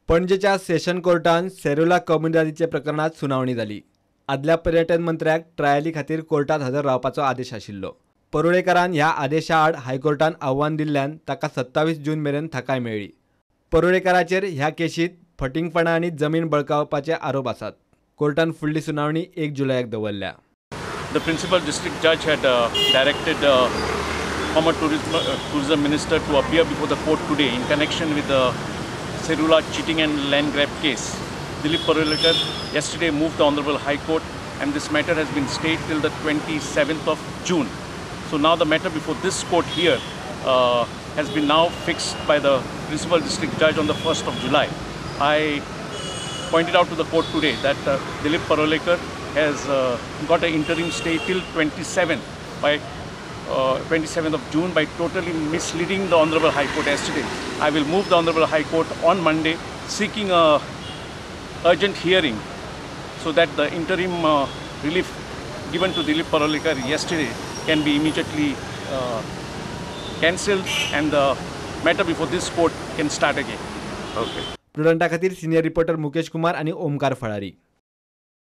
पणजेच्या सेशन कोर्टान सेरुला कम्युनिटीचे प्रकरणात सुनावणी जाली। आदल्या पर्यटन मंत्र्याक ट्रायली खातीर कोर्टात हजर रावपाचो आदेश आशिल्लो। परुळेकारान ह्या आदेशा आड हायकोर्टान आव्हान दिल्ल्यान ताका 27 जून मेरेन थाकाय मेळ्ळी। परुळेकाराचेर ह्या केशीत फटिंगपणा आनी जमीन बळकावपाचे आरोप आसात। कोर्टान फुडली सुनावणी 1 जुलयाक दवरल्या। The principal district judge had directed former tourism minister to appear before the court today in connection with the Serula cheating and land grab case. Dilip Parulekar yesterday moved the Honorable High Court, and this matter has been stayed till the 27th of June. So now the matter before this court here has been now fixed by the principal district judge on the 1st of July. I pointed out to the court today that Dilip Parulekar has got an interim stay till 27th of June by totally misleading the Honorable High Court yesterday. I will move the Honorable High Court on Monday seeking a urgent hearing so that the interim relief given to Dilip Parulekar yesterday can be immediately cancelled and the matter before this court can start again. Okay. Prudent खातीर senior reporter Mukesh Kumar आणि ओमकार फळारी।